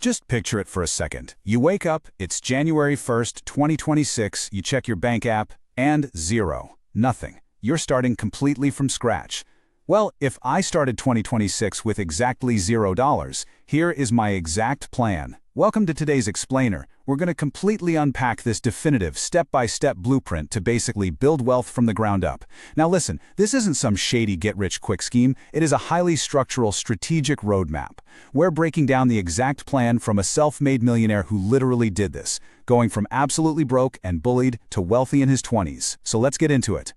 Just picture it for a second. You wake up, it's January 1st, 2026, you check your bank app, and zero. Nothing. You're starting completely from scratch. Well, if I started 2026 with exactly $0, here is my exact plan. Welcome to today's explainer. We're going to completely unpack this definitive step-by-step blueprint to basically build wealth from the ground up. Now listen, this isn't some shady get-rich-quick scheme. It is a highly structural, strategic roadmap. We're breaking down the exact plan from a self-made millionaire who literally did this, going from absolutely broke and bullied to wealthy in his 20s. So let's get into it.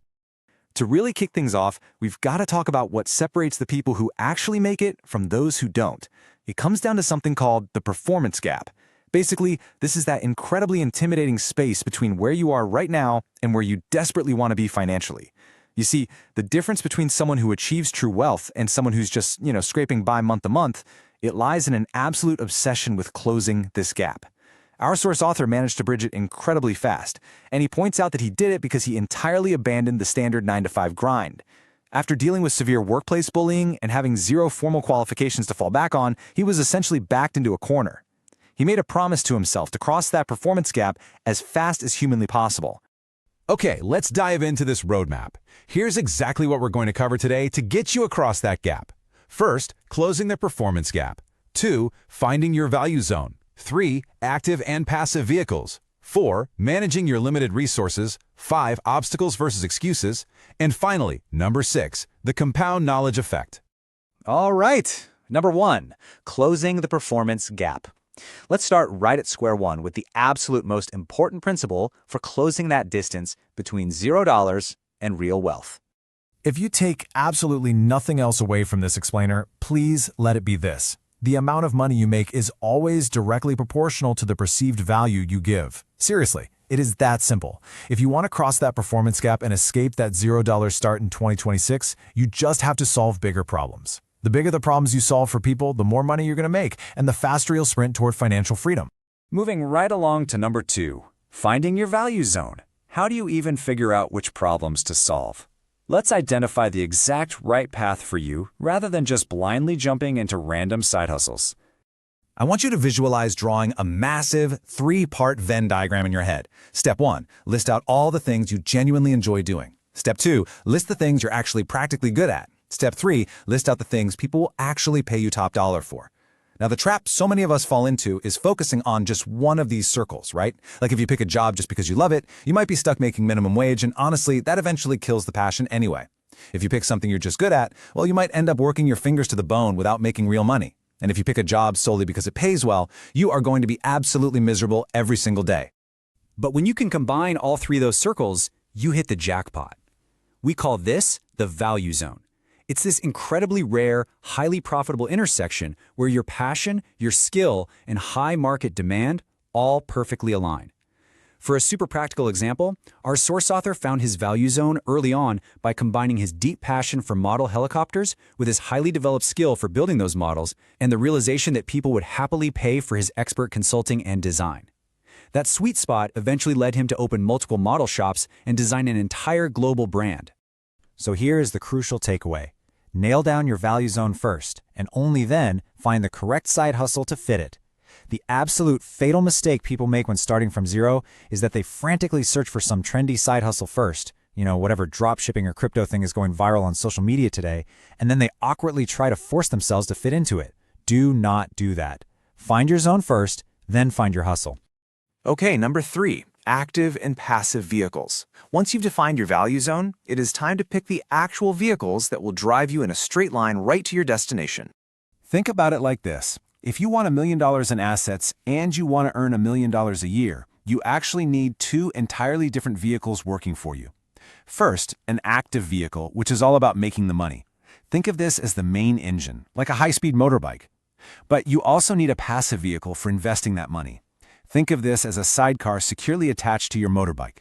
To really kick things off, we've got to talk about what separates the people who actually make it from those who don't. It comes down to something called the performance gap. Basically, this is that incredibly intimidating space between where you are right now and where you desperately want to be financially. You see, the difference between someone who achieves true wealth and someone who's just, scraping by month to month, it lies in an absolute obsession with closing this gap. Our source author managed to bridge it incredibly fast, and he points out that he did it because he entirely abandoned the standard 9-to-5 grind. After dealing with severe workplace bullying and having zero formal qualifications to fall back on, he was essentially backed into a corner. He made a promise to himself to cross that performance gap as fast as humanly possible. Okay, let's dive into this roadmap. Here's exactly what we're going to cover today to get you across that gap. First, closing the performance gap. 2, finding your value zone. 3, active and passive vehicles. 4, managing your limited resources. 5, obstacles versus excuses. And finally, number 6, the compound knowledge effect. All right. Number 1, closing the performance gap. Let's start right at square one with the absolute most important principle for closing that distance between $0 and real wealth. If you take absolutely nothing else away from this explainer, please let it be this. The amount of money you make is always directly proportional to the perceived value you give. Seriously, it is that simple. If you want to cross that performance gap and escape that $0 start in 2026, you just have to solve bigger problems. The bigger the problems you solve for people, the more money you're going to make, and the faster you'll sprint toward financial freedom. Moving right along to number 2, finding your value zone. How do you even figure out which problems to solve? Let's identify the exact right path for you rather than just blindly jumping into random side hustles. I want you to visualize drawing a massive 3-part Venn diagram in your head. Step 1, list out all the things you genuinely enjoy doing. Step 2, list the things you're actually practically good at. Step 3, list out the things people will actually pay you top dollar for. Now, the trap so many of us fall into is focusing on just one of these circles, right? Like if you pick a job just because you love it, you might be stuck making minimum wage, and honestly, that eventually kills the passion anyway. If you pick something you're just good at, well, you might end up working your fingers to the bone without making real money. And if you pick a job solely because it pays well, you are going to be absolutely miserable every single day. But when you can combine all 3 of those circles, you hit the jackpot. We call this the value zone. It's this incredibly rare, highly profitable intersection where your passion, your skill, and high market demand all perfectly align. For a super practical example, our source author found his value zone early on by combining his deep passion for model helicopters with his highly developed skill for building those models and the realization that people would happily pay for his expert consulting and design. That sweet spot eventually led him to open multiple model shops and design an entire global brand. So here is the crucial takeaway. Nail down your value zone first, and only then find the correct side hustle to fit it. The absolute fatal mistake people make when starting from zero is that they frantically search for some trendy side hustle first, whatever dropshipping or crypto thing is going viral on social media today, and then they awkwardly try to force themselves to fit into it. Do not do that. Find your zone first, then find your hustle. Okay, number 3, active and passive vehicles. Once you've defined your value zone, it is time to pick the actual vehicles that will drive you in a straight line right to your destination. Think about it like this. If you want $1 million in assets and you want to earn $1 million a year, you actually need 2 entirely different vehicles working for you. First, an active vehicle, which is all about making the money. Think of this as the main engine, like a high-speed motorbike. But you also need a passive vehicle for investing that money. Think of this as a sidecar securely attached to your motorbike.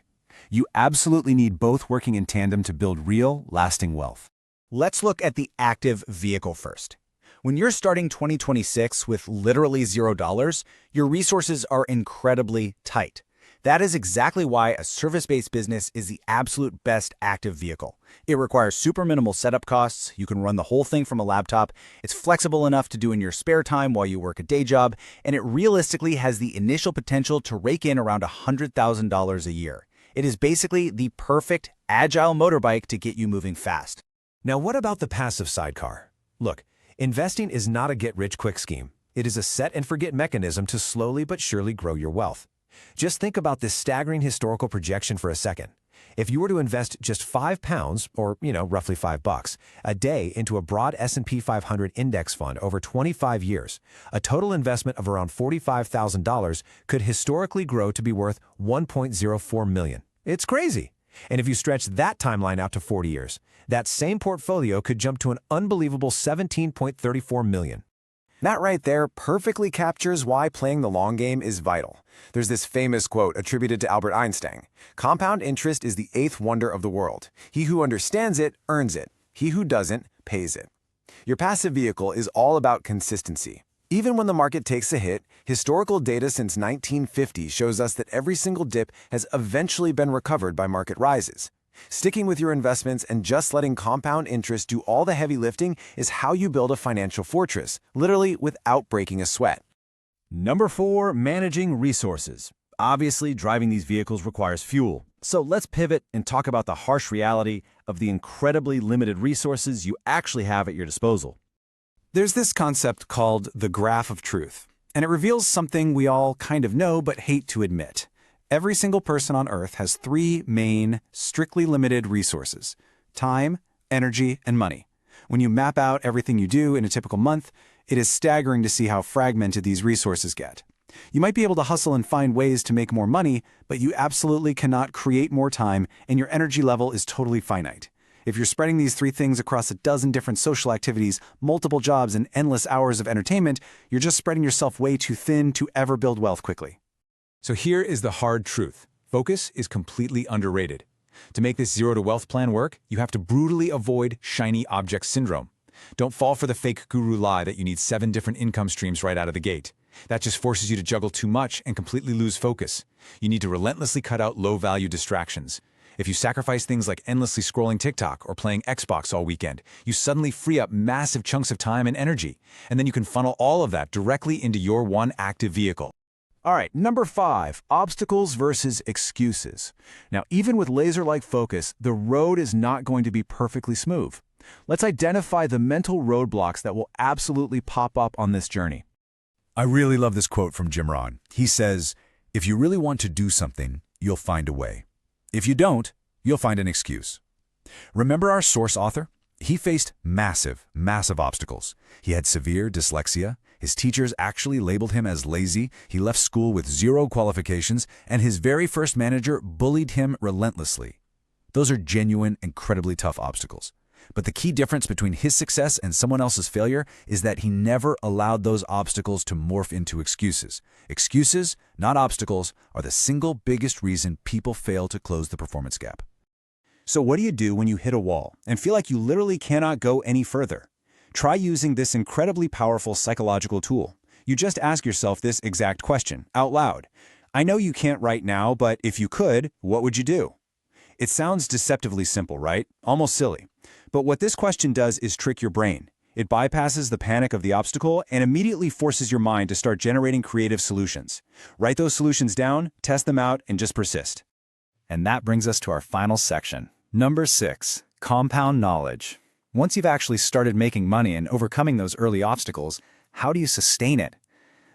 You absolutely need both working in tandem to build real, lasting wealth. Let's look at the active vehicle first. When you're starting 2026 with literally $0, your resources are incredibly tight. That is exactly why a service-based business is the absolute best active vehicle. It requires super minimal setup costs, you can run the whole thing from a laptop, it's flexible enough to do in your spare time while you work a day job, and it realistically has the initial potential to rake in around $100,000 a year. It is basically the perfect, agile motorbike to get you moving fast. Now, what about the passive sidecar? Look, investing is not a get-rich-quick scheme. It is a set-and-forget mechanism to slowly but surely grow your wealth. Just think about this staggering historical projection for a second. If you were to invest just £5, or, roughly $5, a day into a broad S&P 500 index fund over 25 years, a total investment of around $45,000 could historically grow to be worth $1.04 million. It's crazy. And if you stretch that timeline out to 40 years, that same portfolio could jump to an unbelievable $17.34 million. That right there perfectly captures why playing the long game is vital. There's this famous quote attributed to Albert Einstein: "Compound interest is the eighth wonder of the world. He who understands it earns it. He who doesn't pays it." Your passive vehicle is all about consistency. Even when the market takes a hit, historical data since 1950 shows us that every single dip has eventually been recovered by market rises. Sticking with your investments and just letting compound interest do all the heavy lifting is how you build a financial fortress, literally without breaking a sweat. Number 4, managing resources. Obviously, driving these vehicles requires fuel. So let's pivot and talk about the harsh reality of the incredibly limited resources you actually have at your disposal. There's this concept called the graph of truth, and it reveals something we all kind of know but hate to admit. Every single person on Earth has 3 main, strictly limited resources: time, energy, and money. When you map out everything you do in a typical month, it is staggering to see how fragmented these resources get. You might be able to hustle and find ways to make more money, but you absolutely cannot create more time, and your energy level is totally finite. If you're spreading these 3 things across a dozen different social activities, multiple jobs, and endless hours of entertainment, you're just spreading yourself way too thin to ever build wealth quickly. So here is the hard truth. Focus is completely underrated. To make this zero to wealth plan work, you have to brutally avoid shiny object syndrome. Don't fall for the fake guru lie that you need 7 different income streams right out of the gate. That just forces you to juggle too much and completely lose focus. You need to relentlessly cut out low-value distractions. If you sacrifice things like endlessly scrolling TikTok or playing Xbox all weekend, you suddenly free up massive chunks of time and energy, and then you can funnel all of that directly into your one active vehicle. All right, number 5, obstacles versus excuses. Now, even with laser-like focus, the road is not going to be perfectly smooth. Let's identify the mental roadblocks that will absolutely pop up on this journey. I really love this quote from Jim Rohn. He says, "If you really want to do something, you'll find a way. If you don't, you'll find an excuse." Remember our source author? He faced massive obstacles. He had severe dyslexia. His teachers actually labeled him as lazy. He left school with 0 qualifications, and his very first manager bullied him relentlessly. Those are genuine, incredibly tough obstacles. But the key difference between his success and someone else's failure is that he never allowed those obstacles to morph into excuses. Excuses, not obstacles, are the single biggest reason people fail to close the performance gap. So what do you do when you hit a wall and feel like you literally cannot go any further? Try using this incredibly powerful psychological tool. You just ask yourself this exact question, out loud. I know you can't right now, but if you could, what would you do? It sounds deceptively simple, right? Almost silly. But what this question does is trick your brain. It bypasses the panic of the obstacle and immediately forces your mind to start generating creative solutions. Write those solutions down, test them out, and just persist. And that brings us to our final section. Number 6, compound knowledge. Once you've actually started making money and overcoming those early obstacles, how do you sustain it?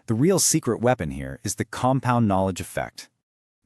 The real secret weapon here is the compound knowledge effect.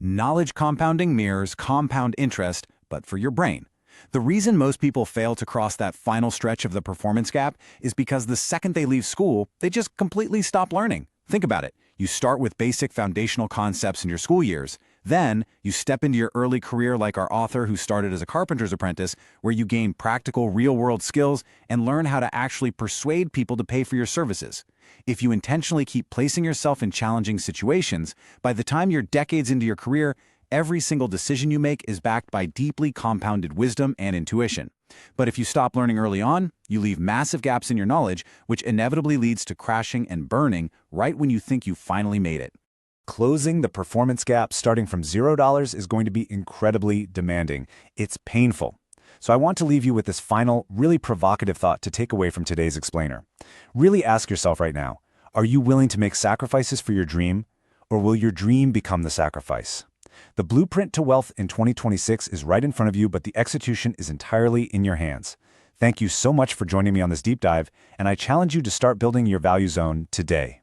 Knowledge compounding mirrors compound interest, but for your brain. The reason most people fail to cross that final stretch of the performance gap is because the second they leave school, they just completely stop learning. Think about it. You start with basic foundational concepts in your school years. Then, you step into your early career like our author who started as a carpenter's apprentice, where you gain practical, real-world skills and learn how to actually persuade people to pay for your services. If you intentionally keep placing yourself in challenging situations, by the time you're decades into your career, every single decision you make is backed by deeply compounded wisdom and intuition. But if you stop learning early on, you leave massive gaps in your knowledge, which inevitably leads to crashing and burning right when you think you finally made it. Closing the performance gap starting from $0 is going to be incredibly demanding. It's painful. So I want to leave you with this final, really provocative thought to take away from today's explainer. Really ask yourself right now, are you willing to make sacrifices for your dream, or will your dream become the sacrifice? The blueprint to wealth in 2026 is right in front of you, but the execution is entirely in your hands. Thank you so much for joining me on this deep dive, and I challenge you to start building your value zone today.